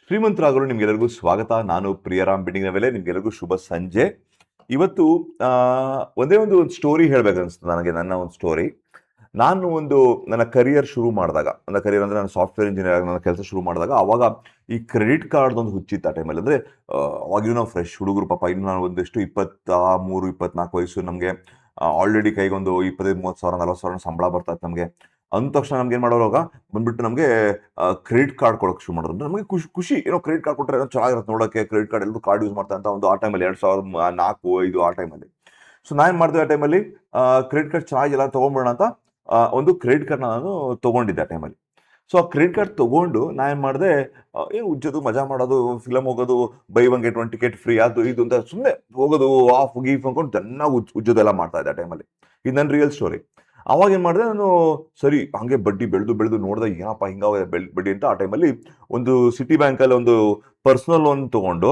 ಶ್ರೀಮಂತರಾಗಲು ನಿಮ್ಗೆಲ್ಲರಿಗೂ ಸ್ವಾಗತ. ನಾನು ಪ್ರಿಯರಾಮ್ ಬಿಲ್ಡಿಂಗ್ನ ಮೇಲೆ ನಿಮ್ಗೆಲ್ಲರಿಗೂ ಶುಭ ಸಂಜೆ. ಇವತ್ತು ಆ, ಒಂದೇ ಒಂದು ಸ್ಟೋರಿ ಹೇಳ್ಬೇಕನ್ಸುತ್ತೆ ನನಗೆ. ನನ್ನ ಒಂದು ಸ್ಟೋರಿ. ನಾನು ನನ್ನ ಕರಿಯರ್ ಶುರು ಮಾಡಿದಾಗ, ನನ್ನ ಕರಿಯರ್ ಅಂದ್ರೆ ನಾನು ಸಾಫ್ಟ್ವೇರ್ ಇಂಜಿನಿಯರ್ ಆಗಿ ನನ್ನ ಕೆಲಸ ಶುರು ಮಾಡಿದಾಗ, ಅವಾಗ ಈ ಕ್ರೆಡಿಟ್ ಕಾರ್ಡ್ ಒಂದು ಹುಚ್ಚಿತ್ತು ಆ ಟೈಮಲ್ಲಿ. ಅಂದ್ರೆ ಅವಾಗಿನ ನಾವು ಫ್ರೆಶ್ ಹುಡುಗರು, ಪಾಪ ಇನ್ನು ನಾನು ಒಂದಿಷ್ಟು 23-24 ವಯಸ್ಸು. ನಮಗೆ ಆಲ್ರೆಡಿ ಕೈಗೊಂದು 25-30 ಸಾವಿರ 40 ಸಾವಿರ ಸಂಬಳ ಬರ್ತಾ ಇತ್ತು ನಮಗೆ. ಅಂದ ತಕ್ಷಣ ನಮ್ಗೆ ಏನ್ ಮಾಡೋವಾಗ ಬಂದ್ಬಿಟ್ಟು ನಮಗೆ ಕ್ರೆಡಿಟ್ ಕಾರ್ಡ್ ಕೊಡೋಕೆ ಶುರು ಮಾಡಿದ್ರು. ನಮಗೆ ಖುಷಿ ಖುಷಿ, ಏನೋ ಕ್ರೆಡಿಟ್ ಕಾರ್ಡ್ ಕೊಟ್ಟರೆ ಏನೋ ಚೆನ್ನಾಗಿರುತ್ತೆ ನೋಡೋಕೆ. ಕ್ರೆಡಿಟ್ ಕಾರ್ಡ್ ಎಲ್ಲರೂ ಕಾರ್ಡ್ ಯೂಸ್ ಮಾಡ್ತಾ ಅಂತ ಒಂದು ಆ ಟೈಮಲ್ಲಿ 2004-5 ಆ ಟೈಮಲ್ಲಿ. ಸೊ ನಾನು ಏನು ಮಾಡಿದೆ ಆ ಟೈಮಲ್ಲಿ, ಕ್ರೆಡಿಟ್ ಕಾರ್ಡ್ ಚೆನ್ನಾಗಿಲ್ಲ ತಗೊಂಡ್ಬಿಡೋಣ ಅಂತ ಒಂದು ಕ್ರೆಡಿಟ್ ಕಾರ್ಡ್ನ ನಾನು ತಗೊಂಡಿದ್ದೆ ಆ ಟೈಮಲ್ಲಿ. ಸೊ ಆ ಕ್ರೆಡಿಟ್ ಕಾರ್ಡ್ ತಗೊಂಡು ನಾನು ಏನು ಮಾಡಿದೆ, ಏನು ಉಜ್ಜೋದು, ಮಜಾ ಮಾಡೋದು, ಫಿಲಮ್ ಹೋಗೋದು, by one get one ticket free, ಅದು ಇದು ಅಂತ ಸುಮ್ಮನೆ ಹೋಗೋದು, ಆಫ್ ಗೀಫ್ ಅನ್ಕೊಂಡು ಚೆನ್ನಾಗಿ ಉಜ್ಜೋದೆಲ್ಲ ಮಾಡ್ತಾ ಇದ್ದೆ ಆ ಟೈಮಲ್ಲಿ. ಇದು ನನ್ನ ರಿಯಲ್ ಸ್ಟೋರಿ. ಅವಾಗ ಏನು ಮಾಡಿದೆ ನಾನು, ಸರಿ ಹಂಗೆ ಬಡ್ಡಿ ಬೆಳೆದು ಬೆಳೆದು ನೋಡಿದೆ, ಏನಪ್ಪ ಹಿಂಗಾಗಿದೆ ಬಡ್ಡಿ ಅಂತ. ಆ ಟೈಮಲ್ಲಿ ಒಂದು ಸಿಟಿ ಬ್ಯಾಂಕಲ್ಲಿ ಒಂದು ಪರ್ಸನಲ್ ಲೋನ್ ತಗೊಂಡು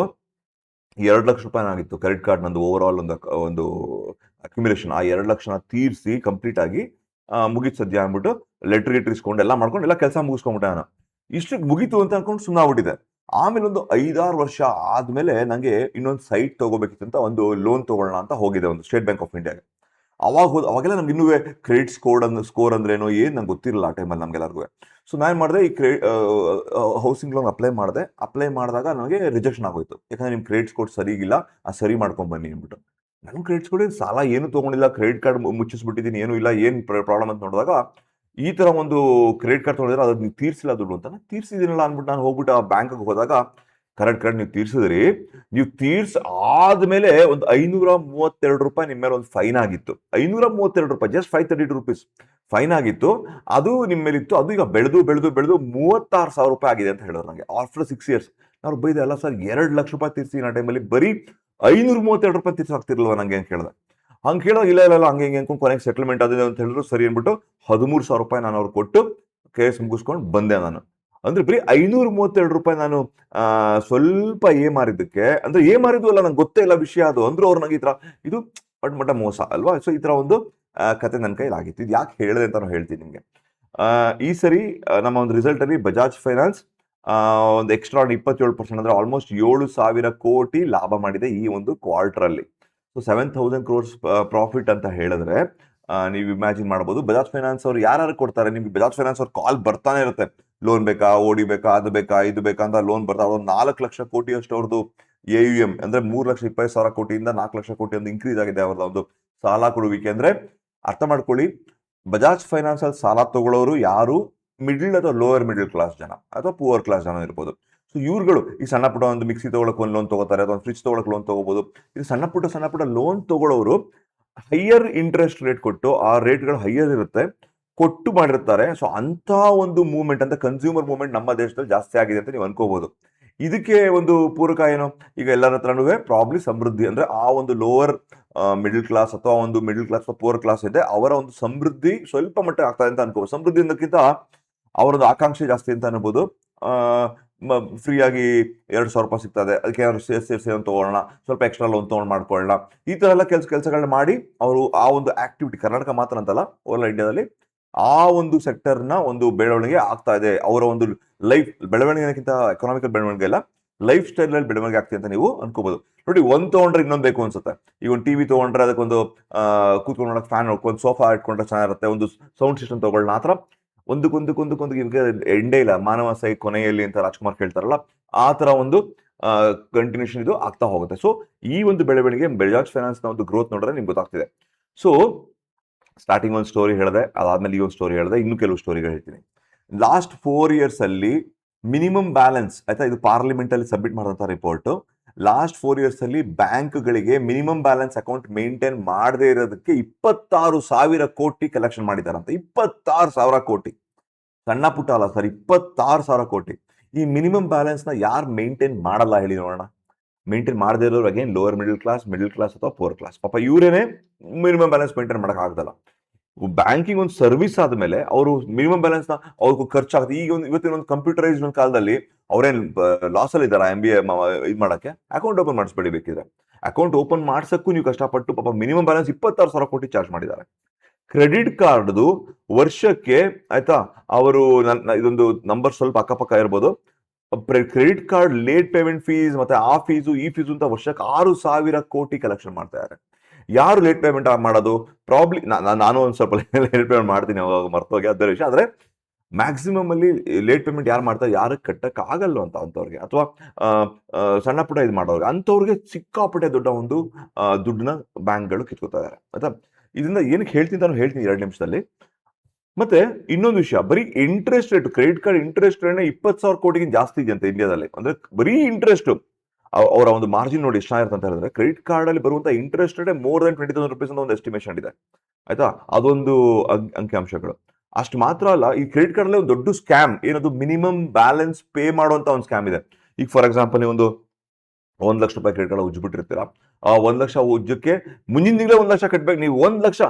₹2,00,000 ಆಗಿತ್ತು ಕ್ರೆಡಿಟ್ ಕಾರ್ಡ್ ನಂದು. ಓವರ್ ಆಲ್ ಒಂದು ಅಕ್ಯುಮಿಲೇಷನ್. ಆ 2,00,000 ತೀರಿಸಿ ಕಂಪ್ಲೀಟ್ ಆಗಿ ಮುಗೀತು ಸದ್ಯ ಅಂದ್ಬಿಟ್ಟು ಲೆಟ್ರ್ ಇಸ್ಕೊಂಡು ಎಲ್ಲ ಮಾಡ್ಕೊಂಡು ಎಲ್ಲ ಕೆಲಸ ಮುಗಿಸ್ಕೊಂಡ್ಬಿಟ್ಟೆ ನಾನು. ಇಷ್ಟಕ್ಕೆ ಮುಗೀತು ಅಂತ ಅನ್ಕೊಂಡು ಸುಮ್ಮನೆ ಆಗ್ಬಿಟ್ಟಿದೆ. ಆಮೇಲೆ ಒಂದು 5-6 ವರ್ಷ ಆದ್ಮೇಲೆ ನನಗೆ ಇನ್ನೊಂದು ಸೈಟ್ ತಗೋಬೇಕಿತ್ತು ಅಂತ ಒಂದು ಲೋನ್ ತಗೊಳ್ಳೋಣ ಅಂತ ಹೋಗಿದೆ ಒಂದು ಸ್ಟೇಟ್ ಬ್ಯಾಂಕ್ ಆಫ್ ಇಂಡಿಯಾಗೆ. ಅವಾಗೆಲ್ಲ ನಮ್ಗೆ ಇನ್ನೂ ಕ್ರೆಡಿಟ್ ಸ್ಕೋರ್ ಅಂದ್ರೇನೋ ಏನು ನಂಗೆ ಗೊತ್ತಿರಲಿಲ್ಲ ಆ ಟೈಮಲ್ಲಿ ನಮ್ಗೆಲ್ಲರಿಗೂ. ಸೊ ನಾನು ಮಾಡಿದೆ, ಈ ಹೌಸಿಂಗ್ ಲೋನ್ ಅಪ್ಲೈ ಮಾಡಿದಾಗ ನನಗೆ ರಿಜೆಕ್ಷನ್ ಆಗೋಯ್ತು. ಯಾಕಂದ್ರೆ ನಿಮ್ಮ ಕ್ರೆಡಿಟ್ ಸ್ಕೋರ್ ಸರಿಗಿಲ್ಲ, ಸರಿ ಮಾಡ್ಕೊಂಡ್ ಬನ್ನಿ ಅಂದ್ಬಿಟ್ಟು. ನನ್ನ ಕ್ರೆಡಿಟ್ ಸ್ಕೋರ್ ಸಾಲ ಏನು ತೊಗೊಂಡಿಲ್ಲ, ಕ್ರೆಡಿಟ್ ಕಾರ್ಡ್ ಮುಚ್ಚಿಸ್ಬಿಟ್ಟಿದ್ದೀನಿ, ಏನೂ ಇಲ್ಲ, ಏನು ಪ್ರಾಬ್ಲಮ್ ಅಂತ ನೋಡಿದಾಗ ಈ ಥರ ಒಂದು ಕ್ರೆಡಿಟ್ ಕಾರ್ಡ್ ತೊಗೊಂಡಿದ್ರೆ ಅದನ್ನ ನೀವು ತೀರಿಸಿಲ್ಲ ದುಡ್ಡು ಅಂತ. ನಾನು ತೀರಿಸಿದ್ದೀನಲ್ಲ ಅಂದ್ಬಿಟ್ಟು ನಾನು ಹೋಗ್ಬಿಟ್ಟು ಆ ಬ್ಯಾಂಕಿಗೆ ಹೋದಾಗ, ಕರೆಕ್ಟ್ ನೀವು ತೀರ್ಸಿದ್ರಿ, ನೀವು ಆದ್ಮೇಲೆ ಒಂದು ₹532 ನಿಮ್ಮ ಮೇಲೆ ಒಂದು ಫೈನ್ ಆಗಿತ್ತು. ₹532, ಜಸ್ಟ್ ₹532 ಫೈನ್ ಆಗಿತ್ತು. ಅದು ನಿಮ್ಮ ಮೇಲೆ ಇತ್ತು. ಅದು ಈಗ ಬೆಳೆದು ಬೆಳೆದು ಬೆಳೆದು ₹36,000 ಆಗಿದೆ ಅಂತ ಹೇಳಿದ್ರು ನನಗೆ ಆಫ್ಟರ್ 6 ಇಯರ್ಸ್. ನಾನು ಬೈದೆ, ಅಲ್ಲ ಸರ್ ₹2,00,000 ತೀರ್ಸಿ ಆ ಟೈಮಲ್ಲಿ, ಬರೀ ₹532 ತೀರ್ಸಾಕ್ತಿರ್ಲಿಲ್ವ ನಂಗೆ ಅಂತ ಕೇಳಿದೆ. ಹಂಗೆ ಕೇಳೋದು, ಇಲ್ಲ ಇಲ್ಲ ಇಲ್ಲ ಹಂಗೆ ಹಿಂಗೆ ಅನ್ಕೊಂಡು ಕೊನೆಗೆ ಸೆಟಲ್ಮೆಂಟ್ ಆದಿದೆ ಅಂತ ಹೇಳಿದ್ರು. ಸರಿ ಅಂದ್ಬಿಟ್ಟು ₹13,000 ನಾನು ಅವ್ರು ಕೊಟ್ಟು ಕೇಸ್ ಮುಗಿಸ್ಕೊಂಡು ಬಂದೆ ನಾನು. ಅಂದ್ರೆ ಬರೀ ₹532 ನಾನು ಸ್ವಲ್ಪ ಮಾರಿದ್ದಕ್ಕೆ, ಅಂದ್ರೆ ಮಾರಿದ್ದು ಅಲ್ಲ, ನಂಗೆ ಗೊತ್ತೇ ಇಲ್ಲ ವಿಷಯ ಅದು. ಅಂದ್ರೂ ಅವ್ರು ನಂಗೆ ಈ ತರ, ಇದು ಮಟ್ಟ ಮೋಸ ಅಲ್ವಾ. ಸೊ ಈ ತರ ಒಂದು ಕತೆ ನನ್ನ ಕೈಲಿ ಆಗಿತ್ತು. ಇದು ಯಾಕೆ ಹೇಳಿದೆ ಅಂತ ನಾನು ಹೇಳ್ತೀನಿ ನಿಮ್ಗೆ. ಈ ಸರಿ ನಮ್ಮ ಒಂದು ರಿಸಲ್ಟ್ ಅಲ್ಲಿ ಬಜಾಜ್ ಫೈನಾನ್ಸ್ ಒಂದು ಎಕ್ಸ್ಟ್ರಾ 27%, ಅಂದ್ರೆ ಆಲ್ಮೋಸ್ಟ್ 7,000 ಕೋಟಿ ಲಾಭ ಮಾಡಿದೆ ಈ ಒಂದು ಕ್ವಾರ್ಟರ್ ಅಲ್ಲಿ. ಸೊ 7,000 crores ಪ್ರಾಫಿಟ್ ಅಂತ ಹೇಳಿದ್ರೆ ನೀವು ಇಮ್ಯಾಜಿನ್ ಮಾಡಬಹುದು. ಬಜಾಜ್ ಫೈನಾನ್ಸ್ ಅವ್ರು ಯಾರು ಕೊಡ್ತಾರೆ ನಿಮ್ಗೆ? ಬಜಾಜ್ ಫೈನಾನ್ಸ್ ಅವ್ರ ಕಾಲ್ ಬರ್ತಾನೆ ಇರುತ್ತೆ. ಲೋನ್ ಬೇಕಾ, ಓಡಿ ಬೇಕಾ, ಅದು ಬೇಕಾ, ಇದು ಬೇಕಾ ಅಂತ ಲೋನ್ ಬರ್ತಾ. ಒಂದು 4 ಲಕ್ಷ ಕೋಟಿ ಅಷ್ಟು ಅವ್ರದ್ದು AUM, ಅಂದ್ರೆ 3,20,000 ಕೋಟಿಯಿಂದ 4 ಲಕ್ಷ ಕೋಟಿ ಒಂದು ಇನ್ಕ್ರೀಸ್ ಆಗಿದೆ ಅವ್ರದ್ದು ಒಂದು ಸಾಲ ಕೊಡುವಿಕೆ. ಅಂದ್ರೆ ಅರ್ಥ ಮಾಡ್ಕೊಳ್ಳಿ, ಬಜಾಜ್ ಫೈನಾನ್ಸ್ ಅಲ್ಲಿ ಸಾಲ ತಗೊಳ್ಳೋರು ಯಾರು ಮಿಡ್ಲ್ ಅಥವಾ ಲೋವರ್ ಮಿಡ್ಲ್ ಕ್ಲಾಸ್ ಜನ ಅಥವಾ ಪುವರ್ ಕ್ಲಾಸ್ ಜನ ಇರ್ಬೋದು. ಸೊ ಇವ್ರುಗಳು ಈ ಸಣ್ಣ ಪುಟ್ಟ ಒಂದು ಮಿಕ್ಸಿ ತಗೊಳಕ್ ಒಂದು ಲೋನ್ ತಗೋತಾರೆ, ಅಥವಾ ಒಂದು ಫ್ರಿಜ್ ತಗೊಳಕ್ ಲೋನ್ ತಗೋಬಹುದು. ಇದು ಸಣ್ಣ ಪುಟ್ಟ ಲೋನ್ ತಗೊಳ್ಳೋರು ಹೈಯರ್ ಇಂಟ್ರೆಸ್ಟ್ ರೇಟ್ ಕೊಟ್ಟು, ಆ ರೇಟ್ಗಳು ಹೈಯರ್ ಇರುತ್ತೆ, ಕೊಟ್ಟು ಮಾಡಿರ್ತಾರೆ. ಸೊ ಅಂತ ಒಂದು ಮೂವ್ಮೆಂಟ್, ಅಂತ ಕನ್ಸ್ಯೂಮರ್ ಮೂವ್ಮೆಂಟ್ ನಮ್ಮ ದೇಶದಲ್ಲಿ ಜಾಸ್ತಿ ಆಗಿದೆ ಅಂತ ನೀವು ಅನ್ಕೋಬಹುದು. ಇದಕ್ಕೆ ಒಂದು ಪೂರಕ ಏನು, ಈಗ ಎಲ್ಲರ ಹತ್ರನೂ ಪ್ರಾಬ್ಲಿ ಸಮೃದ್ಧಿ, ಅಂದ್ರೆ ಆ ಒಂದು ಲೋವರ್ ಮಿಡಲ್ ಕ್ಲಾಸ್ ಅಥವಾ ಒಂದು ಮಿಡಲ್ ಕ್ಲಾಸ್ ಅಥವಾ ಪೂರ್ ಕ್ಲಾಸ್ ಇದೆ, ಅವರ ಒಂದು ಸಮೃದ್ಧಿ ಸ್ವಲ್ಪ ಮಟ್ಟ ಆಗ್ತಾ ಅಂತ ಅನ್ಕೋಬಹುದು. ಸಮೃದ್ಧಿ ಅನ್ನೋಕ್ಕಿಂತ ಅವರದ್ದು ಆಕಾಂಕ್ಷೆ ಜಾಸ್ತಿ ಅಂತ ಅನ್ಬೋದು. ಫ್ರೀ ಆಗಿ ₹2,000 ಸಿಗ್ತದೆ, ಅದಕ್ಕೆ ಏನಾದ್ರು ಸೇರಿಸಿ ಒಂದು ತಗೊಳ್ಳೋಣ, ಸ್ವಲ್ಪ ಎಕ್ಸ್ಟ್ರಾ ಲೋನ್ ತಗೊಂಡು ಮಾಡ್ಕೊಳ್ಳೋಣ, ಈ ತರ ಎಲ್ಲ ಕೆಲಸಗಳನ್ನ ಮಾಡಿ ಅವರು ಆ ಒಂದು ಆಕ್ಟಿವಿಟಿ, ಕರ್ನಾಟಕ ಮಾತ್ರ ಅಂತಲ್ಲ ಓವರ್ ಇಂಡಿಯಾದಲ್ಲಿ ಆ ಒಂದು ಸೆಕ್ಟರ್ನ ಒಂದು ಬೆಳವಣಿಗೆ ಆಗ್ತಾ ಇದೆ. ಅವರ ಒಂದು ಲೈಫ್ ಬೆಳವಣಿಗೆಗಿಂತ ಎಕನಾಮಿಕಲ್ ಬೆಳವಣಿಗೆ ಎಲ್ಲ ಲೈಫ್ ಸ್ಟೈಲ್ ಅಲ್ಲಿ ಬೆಳವಣಿಗೆ ಆಗ್ತಿದೆ ಅಂತ ನೀವು ಅನ್ಕೋಬಹುದು. ನೋಡಿ, ಒಂದ್ ತಗೊಂಡ್ರೆ ಇನ್ನೊಂದು ಬೇಕು ಅನ್ಸುತ್ತೆ. ಈಗ ಒಂದು ಟಿವಿ ತಗೊಂಡ್ರೆ ಅದಕ್ಕೊಂದು ಕೂತ್ಕೊಂಡು ನೋಡಕ್ ಫ್ಯಾನ್, ಒಂದು ಸೋಫಾ ಇಟ್ಕೊಂಡ್ರೆ ಚೆನ್ನಾಗಿರುತ್ತೆ, ಒಂದು ಸೌಂಡ್ ಸಿಸ್ಟಮ್ ತಗೊಳ್ಳೋಣ. ಆ ತರ ಒಂದಕ್ಕೊಂದು ಎಂಡೇ ಇಲ್ಲ. ಮಾನವ ಸೈ ಕೊನೆಯಲ್ಲಿ ಅಂತ ರಾಜ್ಕುಮಾರ್ ಹೇಳ್ತಾರಲ್ಲ, ಆ ತರ ಒಂದು ಕಂಟಿನ್ಯೂಷನ್ ಇದು ಆಗ್ತಾ ಹೋಗುತ್ತೆ. ಸೊ ಈ ಒಂದು ಬೆಳವಣಿಗೆ ಬಜಾಜ್ ಫೈನಾನ್ಸ್ ನ ಒಂದು ಗ್ರೋತ್ ನೋಡಿದ್ರೆ ನಿಮ್ಗೆ ಗೊತ್ತಾಗ್ತಿದೆ. ಸೊ ಸ್ಟಾರ್ಟಿಂಗ್ ಒಂದು ಸ್ಟೋರಿ ಹೇಳಿದೆ, ಅದಾದ್ಮೇಲೆ ಈ ಒಂದು ಸ್ಟೋರಿ ಹೇಳಿದೆ, ಇನ್ನು ಕೆಲವು ಸ್ಟೋರಿಗಳು ಹೇಳ್ತೀನಿ. ಲಾಸ್ಟ್ 4 years ಅಲ್ಲಿ ಮಿನಿಮಮ್ ಬ್ಯಾಲೆನ್ಸ್, ಆಯ್ತಾ, ಇದು ಪಾರ್ಲಿಮೆಂಟ್ ಅಲ್ಲಿ ಸಬ್ಮಿಟ್ ಮಾಡಿದಂತ ರಿಪೋರ್ಟ್. ಲಾಸ್ಟ್ 4 years ಅಲ್ಲಿ ಬ್ಯಾಂಕ್ಗಳಿಗೆ ಮಿನಿಮಮ್ ಬ್ಯಾಲೆನ್ಸ್ ಅಕೌಂಟ್ ಮೇಂಟೈನ್ ಮಾಡದೇ ಇರೋದಕ್ಕೆ 26,000 ಕೋಟಿ ಕಲೆಕ್ಷನ್ ಮಾಡಿದಾರಂತ. 26,000 ಕೋಟಿ, ಸಣ್ಣ ಪುಟ್ಟ ಅಲ್ಲ ಸರ್, 26,000 ಕೋಟಿ. ಈ ಮಿನಿಮಮ್ ಬ್ಯಾಲೆನ್ಸ್ ನ ಯಾರು ಮೇಂಟೈನ್ ಮಾಡಲ್ಲ ಹೇಳಿ ನೋಡೋಣ? ಮೇಂಟೈನ್ ಮಾಡದೇ ಇರೋರು ಅಗೇನ್ ಲೋವರ್ ಮಿಡಲ್ ಕ್ಲಾಸ್ ಅಥವಾ ಪೂರ್ ಕ್ಲಾಸ್. ಪಾಪ ಇವರೇನೆ ಮಿನಿಮಮ್ ಬ್ಯಾಲೆನ್ಸ್ ಮೇಂಟೈನ್ ಮಾಡಕ್ ಆಗದಲ್ಲ. ಬ್ಯಾಂಕಿಂಗ್ ಒಂದು ಸರ್ವಿಸ್ ಆದ್ಮೇಲೆ ಅವರು ಮಿನಿಮಮ್ ಬ್ಯಾಲೆನ್ಸ್ ನ ಅವ್ರಿಗೂ ಖರ್ಚಾಗುತ್ತೆ. ಈಗ ಇವತ್ತಿನ ಒಂದು ಕಂಪ್ಯೂಟರೈಸ್ ಒಂದು ಕಾಲದಲ್ಲಿ ಅವ್ರೇನ್ ಲಾಸ್ ಅಲ್ಲಿ ಇದಾರ MBA ಇದು ಮಾಡಕ್ಕೆ? ಅಕೌಂಟ್ ಓಪನ್ ಮಾಡಿಸ್ಬೇಡಿ ಬೇಕಿದ್ರೆ. ಅಕೌಂಟ್ ಓಪನ್ ಮಾಡ್ಸಕ್ಕೂ ನೀವು ಕಷ್ಟಪಟ್ಟು ಪಾಪ ಮಿನಿಮಮ್ ಬ್ಯಾಲೆನ್ಸ್ 26,000 ಕೋಟಿ ಚಾರ್ಜ್ ಮಾಡಿದ್ದಾರೆ. ಕ್ರೆಡಿಟ್ ಕಾರ್ಡ್ದು ವರ್ಷಕ್ಕೆ, ಆಯ್ತಾ, ಅವರು ಇದೊಂದು ನಂಬರ್ ಸ್ವಲ್ಪ ಅಕ್ಕಪಕ್ಕ ಇರ್ಬೋದು, credit card late payment fees ಮತ್ತೆ ಆ ಫೀಸು ಈ ಫೀಸು ಅಂತ ವರ್ಷಕ್ಕೆ 6,000 ಕೋಟಿ ಕಲೆಕ್ಷನ್ ಮಾಡ್ತಾ ಇದ್ದಾರೆ. ಯಾರು ಲೇಟ್ ಪೇಮೆಂಟ್ ಮಾಡೋದು? ಪ್ರಾಬ್ಲಿ ನಾನು ಒಂದು ಸ್ವಲ್ಪ ಲೇಟ್ ಪೇಮೆಂಟ್ ಮಾಡ್ತೀನಿ, ಅವಾಗ ಮರ್ತೋಗಿ ಅದೇ ವಿಷಯ. ಆದ್ರೆ ಮ್ಯಾಕ್ಸಿಮಮ್ ಅಲ್ಲಿ ಲೇಟ್ ಪೇಮೆಂಟ್ ಯಾರು ಮಾಡ್ತಾರೆ, ಯಾರು ಕಟ್ಟಕ್ ಆಗಲ್ಲ ಅಂತವ್ರಿಗೆ, ಅಥವಾ ಸಣ್ಣ ಪುಟ್ಟ ಇದು ಮಾಡೋರಿಗೆ, ಅಂತವ್ರಿಗೆ ಸಿಕ್ಕಾಪಟ್ಟೆ ದೊಡ್ಡ ಒಂದು ದುಡ್ಡನ್ನ ಬ್ಯಾಂಕ್ಗಳು ಕಿತ್ಕೋತಾ ಇದಾರೆ ಆಯ್ತಾ. ಇದರಿಂದ ಏನಕ್ಕೆ ಹೇಳ್ತೀನಿ ನಾನು ಹೇಳ್ತೀನಿ 2 ನಿಮಿಷದಲ್ಲಿ. ಮತ್ತೆ ಇನ್ನೊಂದು ವಿಷಯ, ಬರೀ interest rate, credit card interest rate 20,000 ಕೋಟಿಗಿಂತ ಜಾಸ್ತಿ ಇದೆ ಅಂತ ಇಂಡಿಯಾದಲ್ಲಿ. ಅಂದ್ರೆ ಬರೀ ಇಂಟ್ರೆಸ್ಟ್ ಅವರ ಒಂದು ಮಾರ್ಜಿನ್ ನೋಡಿ ಎಷ್ಟಾಗಿರುತ್ತೆ ಅಂತ ಹೇಳಿದ್ರೆ, ಕ್ರೆಡಿಟ್ ಕಾರ್ಡ್ ಅಲ್ಲಿ ಬರುವಂತ interest rate more than 20,000 rupees ಅಂತ ಒಂದು ಎಸ್ಟಿಮೇಷನ್ ಇದೆ ಆಯ್ತಾ. ಅದೊಂದು ಅಂಕಿಅಂಶಗಳು. ಅಷ್ಟು ಮಾತ್ರ ಅಲ್ಲ, ಈ ಕ್ರೆಡಿಟ್ ಕಾರ್ಡ್ ಅಲ್ಲಿ ಒಂದು ದೊಡ್ಡ ಸ್ಕ್ಯಾಮ್ ಏನದು, ಮಿನಿಮಮ್ ಬ್ಯಾಲೆನ್ಸ್ ಪೇ ಮಾಡುವಂತ ಒಂದು ಸ್ಕ್ಯಾಮ್ ಇದೆ. ಈಗ ಫಾರ್ ಎಕ್ಸಾಂಪಲ್ ನೀವು ಒಂದು 1 ಲಕ್ಷ ರೂಪಾಯಿ ಕ್ರೆಡಿಟ್ ಕಾರ್ಡ್ ಉಜ್ಬಿಟ್ಟಿರ್ತೀರಾ, ಆ 1 ಲಕ್ಷ ಉಜ್ಜಕ್ಕೆ ಮುಂದಿನ ತಿಂಗಳೇ 1 ಲಕ್ಷ ಕಟ್ಬೇಕು ನೀವು. 1 ಲಕ್ಷ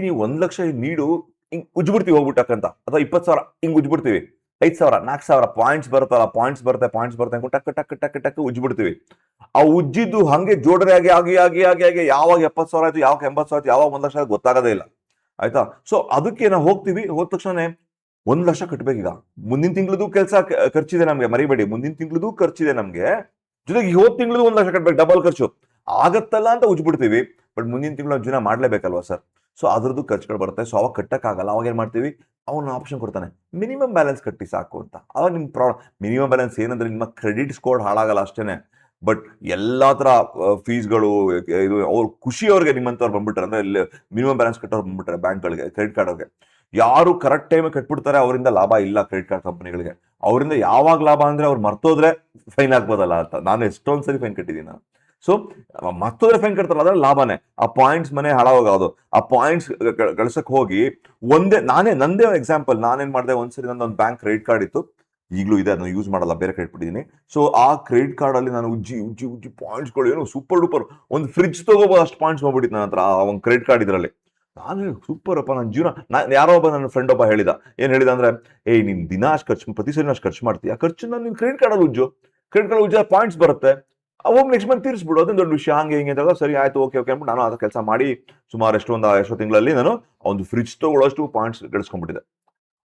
ನೀವು 1 ಲಕ್ಷ ನೀಡು ಹಿಂಗ್ ಉಜ್ಬಿಡ್ತೀವಿ ಹೋಗ್ಬಿಟ್ಟಕ್ಕಂತ, ಅಥವಾ 20,000 ಹಿಂಗ್ ಉಜ್ಬಿಡ್ತೀವಿ, 5,000 4,000 ಪಾಯಿಂಟ್ಸ್ ಬರುತ್ತಲ್ಲ, ಪಾಯಿಂಟ್ಸ್ ಬರುತ್ತೆ ಟಕ್ ಟಕ್ ಟಕ್ ಟಕ್ ಉಜ್ಬಿಡ್ತೀವಿ. ಆ ಉಜ್ಜಿದ್ದು ಹಂಗೆ ಜೋಡಣೆ ಆಗಿ ಆಗಿ ಆಗಿ ಆಗಿ ಆಗಿ ಯಾವಾಗ 70,000 ಆಯ್ತು, ಯಾವಾಗ 80,000 ಆಯ್ತು, ಯಾವಾಗ 1 ಲಕ್ಷ ಆಯ್ತು ಗೊತ್ತಾಗೋದೇ ಇಲ್ಲ ಆಯ್ತಾ. ಸೊ ಅದಕ್ಕೆ ನಾವು ಹೋಗ್ತೀವಿ, ಹೋದ ತಕ್ಷಣ 1 ಲಕ್ಷ ಕಟ್ಬೇಕೀಗ. ಮುಂದಿನ ತಿಂಗಳದು ಕೆಲಸ ಖರ್ಚಿದೆ ನಮ್ಗೆ, ಮರಿಬೇಡಿ, ಮುಂದಿನ ತಿಂಗಳದು ಖರ್ಚಿದೆ ನಮ್ಗೆ, ಜೊತೆಗೆ ಹೋದ ತಿಂಗಳದು 1 ಲಕ್ಷ ಕಟ್ಬೇಕು, ಡಬಲ್ ಖರ್ಚು ಆಗತ್ತಲ್ಲ ಅಂತ ಉಜ್ಬಿಡ್ತೀವಿ. ಬಟ್ ಮುಂದಿನ ತಿಂಗಳು ನಾವು ಜೀವನ ಮಾಡ್ಲೇಬೇಕಲ್ವಾ ಸರ್. ಸೊ ಅದ್ರದ್ದು ಖರ್ಚುಗಳು ಬರುತ್ತೆ. ಸೊ ಅವಾಗ ಕಟ್ಟಕ್ಕಾಗಲ್ಲ, ಅವಾಗ ಏನ್ ಮಾಡ್ತೀವಿ, ಅವನ ಆಪ್ಷನ್ ಕೊಡ್ತಾನೆ, ಮಿನಿಮಮ್ ಬ್ಯಾಲೆನ್ಸ್ ಕಟ್ಟಿ ಸಾಕು ಅಂತ. ಅವಾಗ ನಿಮ್ ಪ್ರಾಬ್ಲಮ್, ಮಿನಿಮಮ್ ಬ್ಯಾಲೆನ್ಸ್ ಏನಂದ್ರೆ ನಿಮ್ಮ ಕ್ರೆಡಿಟ್ ಸ್ಕೋರ್ ಹಾಳಾಗಲ್ಲ ಅಷ್ಟೇನೆ, ಬಟ್ ಎಲ್ಲಾ ತರ ಫೀಸ್ಗಳು ಇದು ಅವ್ರ ಖುಷಿ ಅವ್ರಿಗೆ ನಿಮ್ಮಂತವ್ರು ಬಂದ್ಬಿಟ್ರೆ, ಅಂದ್ರೆ ಮಿನಿಮಮ್ ಬ್ಯಾಲೆನ್ಸ್ ಕಟ್ಟೋರು ಬಂದ್ಬಿಟ್ರೆ ಬ್ಯಾಂಕ್ಗಳಿಗೆ, ಕ್ರೆಡಿಟ್ ಕಾರ್ಡ್ ಅವ್ರಿಗೆ, ಯಾರು ಕರೆಕ್ಟ್ ಟೈಮ್ ಕಟ್ಬಿಡ್ತಾರೆ ಅವರಿಂದ ಲಾಭ ಇಲ್ಲ ಕ್ರೆಡಿಟ್ ಕಾರ್ಡ್ ಕಂಪನಿಗಳಿಗೆ. ಅವರಿಂದ ಯಾವಾಗ ಲಾಭ ಅಂದ್ರೆ ಅವ್ರು ಮರ್ತೋದ್ರೆ ಫೈನ್ ಹಾಕ್ಬೋದಲ್ಲ ಅಂತ. ನಾನು ಎಷ್ಟೊಂದ್ ಸರಿ ಫೈನ್ ಕಟ್ಟಿದ್ದೀನಿ ನಾನು. ಸೊ ಮತ್ತೋದ್ರೆ ಫೈನ್ ಕಟ್ತಾರಲ್ಲ ಅದ್ರ ಲಾಭನೇ. ಆ ಪಾಯಿಂಟ್ಸ್ ಮನೆ ಹಾಳಾಗೋದು, ಆ ಪಾಯಿಂಟ್ಸ್ ಗಳಿಸಕ್ ಹೋಗಿ ನಂದೇ ಎಕ್ಸಾಂಪಲ್, ನಾನೇನ್ ಮಾಡಿದೆ, ಒಂದ್ಸರಿ ನಂದೊಂದು ಬ್ಯಾಂಕ್ ಕ್ರೆಡಿಟ್ ಕಾರ್ಡ್ ಇತ್ತು, ಈಗಲೂ ಇದೆ, ಅದನ್ನ ಯೂಸ್ ಮಾಡಲ್ಲ, ಬೇರೆ ಕ್ರೆಡಿಟ್ ಬಿಟ್ಟಿದ್ದೀನಿ. ಸೊ ಆ ಕ್ರೆಡಿಟ್ ಕಾರ್ಡ್ ಅಲ್ಲಿ ನಾನು ಉಜ್ಜಿ ಪಾಯಿಂಟ್ಸ್ಗಳು ಏನು ಸೂಪರ್ ಡೂಪರ್, ಒಂದು ಫ್ರಿಡ್ಜ್ ತಗೋಬಹುದು ಅಷ್ಟು ಪಾಯಿಂಟ್ಸ್ ಮಾಡ್ಬಿಟ್ಟಿತ್ತು ನನ್ನ ಹತ್ರ ಆ ಒಂದು ಕ್ರೆಡಿಟ್ ಕಾರ್ಡ್ ಇದ್ರಲ್ಲಿ. ನಾನು ಸೂಪರ್ ಅಪ್ಪ ನನ್ನ ಜೀವನ. ಯಾರೋ ಒಬ್ಬ ನನ್ನ ಫ್ರೆಂಡ್ ಒಬ್ಬ ಹೇಳಿದ, ಏನ್ ಹೇಳಿದ ಅಂದ್ರೆ, ನೀನ್ ದಿನ ಅಷ್ಟು ಖರ್ಚು, ಪ್ರತಿ ಸರಿ ಅಷ್ಟು ಖರ್ಚು ಮಾಡ್ತೀಯ, ಆ ಖರ್ಚು ನೀನ್ ಕ್ರೆಡಿಟ್ ಕಾರ್ಡ್ ಅಲ್ಲಿ ಕ್ರೆಡಿಟ್ ಕಾರ್ಡ್ ಉಜ್ಜ ಪಾಯಿಂಟ್ಸ್ ಬರುತ್ತೆ, ಅವಾಗ ನೆಕ್ಸ್ಟ್ ಮಂತ್ ತೀರಿಸ್ಬಿಡು, ಅದನ್ನ ದೊಡ್ಡ ವಿಷಯ, ಹಂಗೆ ಹಿಂಗೆ ಅಂತ. ಸರಿ ಆಯ್ತು, ಓಕೆ ಅಂದ್ಬಿಟ್ಟು ನಾನು ಅದ ಕೆಲಸ ಮಾಡಿ ಸುಮಾರು ಎಷ್ಟೋ ತಿಂಗಳಲ್ಲಿ ನಾನು ಒಂದು ಫ್ರಿಡ್ಜ್ ತಗೊಳ್ಳೋಷ್ಟು ಪಾಯಿಂಟ್ಸ್ ಗಳಿಸ್ಕೊಂಡ್ಬಿಟ್ಟಿದೆ.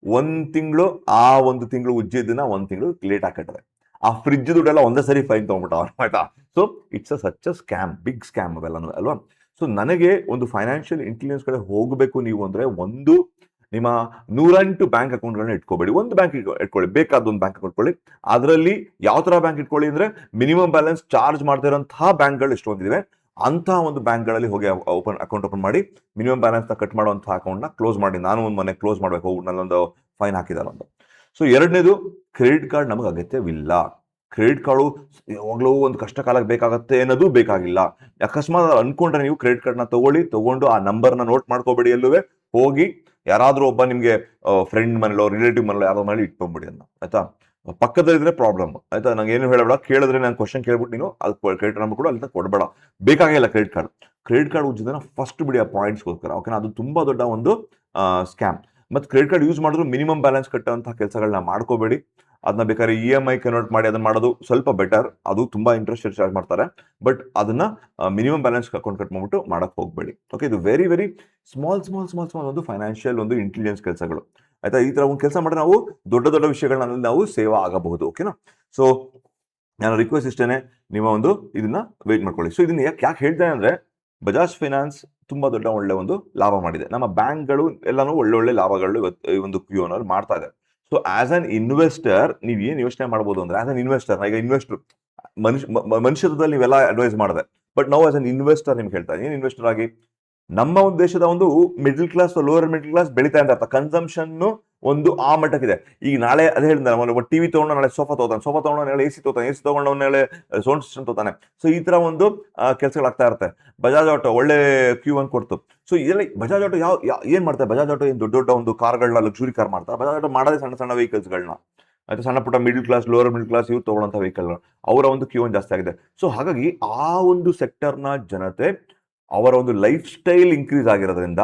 ಒಂದು ತಿಂಗಳು ಉಜ್ಜಿದ್ದನ್ನ 1 ತಿಂಗಳು ಲೇಟ್ ಹಾಕಟ್ಟದೆ. ಆ ಫ್ರಿಡ್ಜ್ ದುಡ್ಡೆಲ್ಲ ಒಂದೇ ಸರಿ ಫೈನ್ ತಗೊಂಡ್ಬಿಟ್ಟ ಆಯ್ತಾ. So it's such a scam, big scam ಅವೆಲ್ಲ ಅಲ್ವಾ. ಸೊ ನನಗೆ ಒಂದು ಫೈನಾನ್ಷಿಯಲ್ ಇಂಟೆಲಿಜೆನ್ಸ್ ಕಡೆ ಹೋಗಬೇಕು ನೀವು ಅಂದ್ರೆ, ಒಂದು ನಿಮ್ಮ 108 ಬ್ಯಾಂಕ್ ಅಕೌಂಟ್ಗಳನ್ನ ಇಟ್ಕೋಬೇಡಿ, ಒಂದು ಬ್ಯಾಂಕ್ ಇಟ್ಕೊಳ್ಳಿ, ಬೇಕಾದ ಒಂದು ಬ್ಯಾಂಕ್ ಇಟ್ಕೊಳ್ಳಿ. ಅದರಲ್ಲಿ ಯಾವ ತರ ಬ್ಯಾಂಕ್ ಇಟ್ಕೊಳ್ಳಿ ಅಂದ್ರೆ, ಮಿನಿಮಮ್ ಬ್ಯಾಲೆನ್ಸ್ ಚಾರ್ಜ್ ಮಾಡ್ತಾ ಇರೋಂತಹ ಬ್ಯಾಂಕ್ಗಳು ಎಷ್ಟೊಂದಿವೆ ಅಂತ ಒಂದು ಬ್ಯಾಂಕ್ಗಳಲ್ಲಿ ಹೋಗಿ ಅಕೌಂಟ್ ಓಪನ್ ಮಾಡಿ, ಮಿನಿಮಮ್ ಬ್ಯಾಲೆನ್ಸ್ ನ ಕಟ್ ಮಾಡುವಂತಹ ಅಕೌಂಟ್ ನ ಕ್ಲೋಸ್ ಮಾಡಿ. ನಾನು ಒಂದು ಮನೆ ಕ್ಲೋಸ್ ಮಾಡ್ಬೇಕು, ನನ್ನೊಂದು ಫೈನ್ ಹಾಕಿದಾರೆ ಒಂದು. ಸೊ ಎರಡನೇದು, ಕ್ರೆಡಿಟ್ ಕಾರ್ಡ್ ನಮಗೆ ಅಗತ್ಯವಿಲ್ಲ. ಕ್ರೆಡಿಟ್ ಕಾರ್ಡು ಯಾವಾಗಲೂ ಒಂದು ಕಷ್ಟ ಕಾಲಕ್ಕೆ ಬೇಕಾಗತ್ತೆ ಅನ್ನೋದು ಬೇಕಾಗಿಲ್ಲ. ಅಕಸ್ಮಾತ್ ಅನ್ಕೊಂಡ್ರೆ ನೀವು ಕ್ರೆಡಿಟ್ ಕಾರ್ಡ್ ನ ತಗೊಂಡು ಆ ನಂಬರ್ನ ನೋಟ್ ಮಾಡ್ಕೋಬೇಡಿ, ಎಲ್ಲುವೆ ಹೋಗಿ ಯಾರಾದ್ರೂ ಒಬ್ಬ ನಿಮ್ಗೆ ಫ್ರೆಂಡ್ ಮನೇಲೋ ರಿಲೇಟಿವ್ ಮನೇಲೋ ಯಾರೋ ಮನೇಲಿ ಇಟ್ಕೊಂಡ್ಬಿಡಿ ಅನ್ನ ಆಯ್ತಾ. ಪಕ್ಕದಲ್ಲಿದ್ರೆ ಪ್ರಾಬ್ಲಮ್ ಆಯ್ತಾ. ನಂಗೆ ಏನು ಹೇಳಬೇಡ, ಕೇಳಿದ್ರೆ ನಾನು ಕ್ವಶನ್ ಕೇಳ್ಬಿಟ್ಟು ನೀನು ಅದು ಕ್ರೆಡಿಟ್ ನಂಬರ್ ಕೂಡ ಅಲ್ಲಿ ಕೊಡಬೇಡ, ಬೇಕಾಗಿಲ್ಲ ಕ್ರೆಡಿಟ್ ಕಾರ್ಡ್ ಉಜ್ಜಿದ್ರೆ ಫಸ್ಟ್ ಬಿಡಿ ಆ ಪಾಯಿಂಟ್ಸ್ಗೋಸ್ಕರ, ಓಕೆನಾ. ಅದು ತುಂಬಾ ದೊಡ್ಡ ಒಂದು ಸ್ಕ್ಯಾಮ್. ಮತ್ತೆ ಕ್ರೆಡಿಟ್ ಕಾರ್ಡ್ ಯೂಸ್ ಮಾಡಿದ್ರು ಮಿನಿಮಮ್ ಬ್ಯಾಲೆನ್ಸ್ ಕಟ್ಟುವಂತಹ ಕೆಲಸಗಳನ್ನ ಮಾಡ್ಕೋಬೇಡಿ. ಅದನ್ನ ಬೇಕಾದ್ರೆ EMI ಕನ್ವರ್ಟ್ ಮಾಡಿ ಅದನ್ನ ಮಾಡೋದು ಸ್ವಲ್ಪ ಬೆಟರ್. ಅದು ತುಂಬಾ ಇಂಟ್ರೆಸ್ಟ್ ಚಾರ್ಜ್ ಮಾಡ್ತಾರೆ, ಬಟ್ ಅದನ್ನ ಮಿನಿಮಮ್ ಬ್ಯಾಲೆನ್ಸ್ ಅಕೌಂಟ್ ಕಟ್ ಮಾಡ್ಬಿಟ್ಟು ಮಾಡಕ್ ಹೋಗ್ಬೇಡಿ. ಓಕೆ, ಇದು ವೆರಿ ವೆರಿ ಸ್ಮಾಲ್ ಒಂದು ಫೈನಾನ್ಷಿಯಲ್ ಒಂದು ಇಂಟೆಲಿಜೆನ್ಸ್ ಕೆಲಸಗಳು ಆಯ್ತಾ. ಈ ತರ ಒಂದು ಕೆಲಸ ಮಾಡಿದ್ರೆ ನಾವು ದೊಡ್ಡ ವಿಷಯಗಳನ್ನ ನಾವು ಸೇವ್ ಆಗಬಹುದು, ಓಕೆನಾ. ಸೊ ನಾನು ರಿಕ್ವೆಸ್ಟ್ ಇಷ್ಟೇನೆ, ನಿಮ್ಮ ಒಂದು ಇದನ್ನ ವೇಟ್ ಮಾಡ್ಕೊಳ್ಳಿ. ಸೊ ಇದನ್ನ ಯಾಕೆ ಹೇಳ್ತೇನೆ ಅಂದ್ರೆ, ಬಜಾಜ್ ಫೈನಾನ್ಸ್ ತುಂಬಾ ಒಳ್ಳೆ ಒಂದು ಲಾಭ ಮಾಡಿದೆ. ನಮ್ಮ ಬ್ಯಾಂಕ್ಗಳು ಎಲ್ಲಾನು ಒಳ್ಳೊಳ್ಳೆ ಲಾಭಗಳು ಈ ಒಂದು QON ಅಲ್ಲಿ ಮಾಡ್ತಾ ಇದೆ. ಸೊ ಆಸ್ ಅನ್ ಇನ್ವೆಸ್ಟರ್ ನೀವು ಏನ್ ಯೋಚನೆ ಮಾಡಬಹುದು ಅಂದ್ರೆ, ಆಸ್ ಅನ್ ಇನ್ವೆಸ್ಟರ್, ಈಗ ಇನ್ವೆಸ್ಟರ್ ಮನುಷ್ಯತ್ವದಲ್ಲಿ ನೀವೆಲ್ಲ ಅಡ್ವೈಸ್ ಮಾಡಿದೆ, ಬಟ್ ನಾವು ಆಸ್ ಅನ್ ಇನ್ವೆಸ್ಟರ್ ನಿಮ್ಗೆ ಹೇಳ್ತಾ ಇದ್ದೀನಿ, ಇನ್ವೆಸ್ಟರ್ ಆಗಿ ನಮ್ಮ ಒಂದು ದೇಶದ ಒಂದು middle class, lower middle class ಬೆಳೀತಾ ಅಂತ ಅರ್ಥ. ಕನ್ಸಂಪ್ಷನ್ ಒಂದು ಆ ಮಟ್ಟಕ್ಕಿದೆ. ಈಗ ನಾಳೆ ಅದೇ ಹೇಳಿದ್ರೆ, ಟಿವಿ ತಗೊಂಡು ನಾಳೆ ಸೋಫಾ ತಗೊಂಡು ನಾಳೆ AC ತಗೊಂಡು ನಾಳೆ ಸೌಂಡ್ ಸಿಸ್ಟಮ್ ತಗೋತಾನೆ. ಸೊ ಈ ತರ ಒಂದು ಕೆಲಸಗಳಾಗ್ತಾ ಇರುತ್ತೆ. ಬಜಾಜ್ ಆಟೋ ಒಳ್ಳೆ QON ಕೊಡ್ತು. ಸೊ ಇದೆಲ್ಲ ಬಜಾಜ್ ಆಟೋ ಏನ್ ಮಾಡ್ತಾರೆ, ಬಜಾಜ್ ಆಟೋ ಏನ್ ದೊಡ್ಡ ಒಂದು ಕಾರ್ಗಳನ್ನ, ಲಕ್ಸುರಿ ಕಾರ್ ಮಾಡ್ತಾರೆ. ಬಜಾಜ್ ಆಟೋ ಮಾಡೋದೇ ಸಣ್ಣ ವೆಹಿಕಲ್ಸ್ಗಳನ್ನ ಆಯ್ತು, ಸಣ್ಣ ಪುಟ್ಟ middle class, lower middle class ಇವ್ರು ತಗೊಳ್ಳೋಂಥ ವೆಹಿಕಲ್, ಅವರ ಒಂದು QON ಜಾಸ್ತಿ ಆಗಿದೆ. ಸೊ ಹಾಗಾಗಿ ಆ ಒಂದು ಸೆಕ್ಟರ್ನ ಜನತೆ ಅವರ ಒಂದು ಲೈಫ್ ಸ್ಟೈಲ್ ಇನ್ಕ್ರೀಸ್ ಆಗಿರೋದ್ರಿಂದ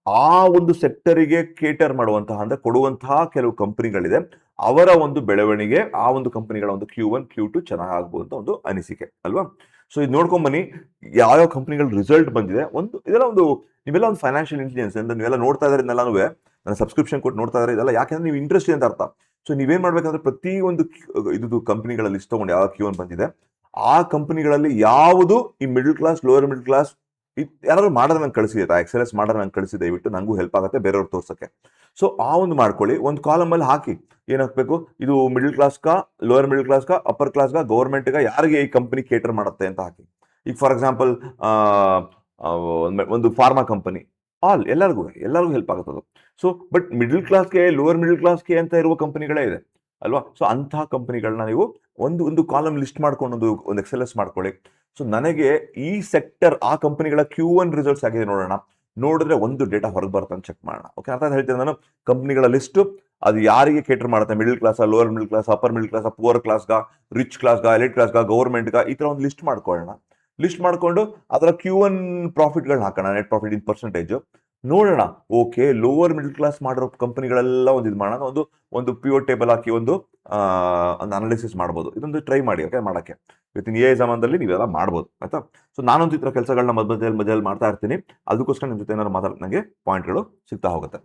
ಆ ಒಂದು ಸೆಕ್ಟರಿಗೆ ಕೇಟರ್ ಮಾಡುವಂತಹ ಅಂದ್ರೆ ಕೊಡುವಂತಹ ಕೆಲವು ಕಂಪನಿಗಳಿದೆ, ಅವರ ಒಂದು ಬೆಳವಣಿಗೆ, ಆ ಒಂದು ಕಂಪನಿಗಳ ಒಂದು Q1 Q2 ಚೆನ್ನಾಗಿ ಆಗ್ಬೋದು ಅಂತ ಒಂದು ಅನಿಸಿಕೆ ಅಲ್ವಾ. ಸೊ ಇದು ನೋಡ್ಕೊಂಬನ್ನಿ, ಯಾವ ಕಂಪನಿಗಳ ರಿಸಲ್ಟ್ ಬಂದಿದೆ. ಇದೆಲ್ಲ ನೀವೆಲ್ಲ ಒಂದು ಫೈನಾನ್ಷಿಯಲ್ ಇಂಟೆಲಿಜೆನ್ಸ್ ಅಂತ ನೀವೆಲ್ಲ ನೋಡ್ತಾ ಇದ್ರೆ, ಇದನ್ನೆಲ್ಲನೂ ನನ್ನ ಸಬ್ಸ್ಕ್ರಿಪ್ಷನ್ ಕೊಟ್ಟು ನೋಡ್ತಾ ಇದ್ರೆ, ಇದೆಲ್ಲ ಯಾಕೆಂದ್ರೆ ನೀವು ಇಂಟ್ರೆಸ್ಟ್ ಅಂತ ಅರ್ಥ. ಸೊ ನೀವೇನ್ ಮಾಡ್ಬೇಕಂದ್ರೆ ಪ್ರತಿ ಒಂದು ಇದು ಕಂಪನಿಗಳ ಲಿಸ್ಟ್ ತಗೊಂಡು ಯಾವ Q1 ಬಂದಿದೆ ಆ ಕಂಪನಿಗಳಲ್ಲಿ ಯಾವುದು ಈ middle class lower middle class ಯಾರು ಮಾಡೋದು ನಂಗೆ ಕಳಿಸಿದೆ ಎಕ್ಸೆಲ್ ಮಾಡೋದು ನಂಗೆ ಕಳಿಸಿ ದಯವಿಟ್ಟು ನನಗೂ ಹೆಲ್ಪ್ ಆಗುತ್ತೆ ಬೇರೆಯವ್ರು ತೋರ್ಸಕ್ಕೆ. ಸೊ ಆ ಒಂದು ಮಾಡ್ಕೊಳ್ಳಿ, ಒಂದು ಕಾಲಮ್ ಅಲ್ಲಿ ಹಾಕಿ ಏನ್ ಹಾಕ್ಬೇಕು, ಇದು ಮಿಡಲ್ ಕ್ಲಾಸ್ಗ ಲೋವರ್ ಮಿಡಲ್ ಕ್ಲಾಸ್ಗ ಅಪ್ಪರ್ ಕ್ಲಾಸ್ಗ ಗೌರ್ಮೆಂಟ್ಗ ಯಾರಿಗೆ ಈ ಕಂಪನಿ ಕೇಟರ್ ಮಾಡುತ್ತೆ ಅಂತ ಹಾಕಿ. ಈಗ ಫಾರ್ ಎಕ್ಸಾಂಪಲ್ ಒಂದು ಫಾರ್ಮಾ ಕಂಪನಿ ಎಲ್ಲರಿಗೂ ಹೆಲ್ಪ್ ಆಗುತ್ತೆ ಅದು. ಸೊ ಬಟ್ ಮಿಡಲ್ ಕ್ಲಾಸ್ಗೆ ಲೋವರ್ ಮಿಡಲ್ ಕ್ಲಾಸ್ಗೆ ಅಂತ ಇರುವ ಕಂಪನಿಗಳೇ ಇದೆ ಅಲ್ವಾ. ಸೊ ಅಂತಹ ಕಂಪನಿಗಳನ್ನ ನೀವು ಒಂದು ಕಾಲಮ್ ಲಿಸ್ಟ್ ಮಾಡ್ಕೊಂಡು ಒಂದು ಎಕ್ಸೆಲ್ ಮಾಡ್ಕೊಳ್ಳಿ. ಸೊ ನನಗೆ ಈ ಸೆಕ್ಟರ್ ಆ ಕಂಪನಿಗಳ Q1 ರಿಸಲ್ಟ್ಸ್ ಆಗಿದೆ ನೋಡೋಣ, ನೋಡಿದ್ರೆ ಒಂದು ಡೇಟಾ ಹೊರಗೆ ಬರುತ್ತೆ ಅಂತ ಚೆಕ್ ಮಾಡೋಣ. ಓಕೆ, ಅರ್ಥ ಹೇಳ್ತೀನಿ ನಾನು. ಕಂಪನಿಗಳ ಲಿಸ್ಟ್ ಅದು ಯಾರಿಗೆ ಕೇಟರ್ ಮಾಡುತ್ತೆ, middle class lower middle class upper middle class poor ಕ್ಲಾಸ್ಗ ರಿಚ್ ಕ್ಲಾಸ್ಗ ಎಲೈಟ್ ಕ್ಲಾಸ್ಗ ಗೌರ್ಮೆಂಟ್ಗ ಈ ತರ ಒಂದು ಲಿಸ್ಟ್ ಮಾಡ್ಕೊಳ್ಳೋಣ. ಲಿಸ್ಟ್ ಮಾಡ್ಕೊಂಡು ಅದರ Q1 ಪ್ರಾಫಿಟ್ಗಳನ್ನ ಹಾಕೋಣ, ನೆಟ್ ಪ್ರಾಫಿಟ್ ಇನ್ ಪರ್ಸೆಂಟೇಜ್ ನೋಡೋಣ. ಓಕೆ, ಲೋವರ್ ಮಿಡಲ್ ಕ್ಲಾಸ್ ಮಾಡಿರೋ ಕಂಪನಿಗಳೆಲ್ಲ ಒಂದು ಇದು ಮಾಡೋಣ, ಒಂದು ಪಿವೋಟ್ ಟೇಬಲ್ ಹಾಕಿ ಒಂದು ಅನಾಲಿಸಿಸ್ ಮಾಡ್ಬೋದು. ಇದೊಂದು ಟ್ರೈ ಮಾಡಿ. ಓಕೆ, ಮಾಡಕ್ಕೆ ಇವತ್ತಿನ ಎ ಜಮಾನದಲ್ಲಿ ನೀವೆಲ್ಲ ಮಾಡ್ಬೋದು ಆಯ್ತಾ. ಸೊ ನಾನೊಂದು ಈ ಥರ ಕೆಲಸಗಳನ್ನ ಮಧ್ಯದಲ್ಲಿ ಮಾಡ್ತಾ ಇರ್ತೀನಿ. ಅದಕ್ಕೋಸ್ಕರ ನಿಮ್ಮ ಜೊತೆ ಏನಾದ್ರು ಮಾತಾಡೋಕೆ ನನಗೆ ಪಾಯಿಂಟ್ಗಳು ಸಿಗ್ತಾ ಹೋಗುತ್ತೆ.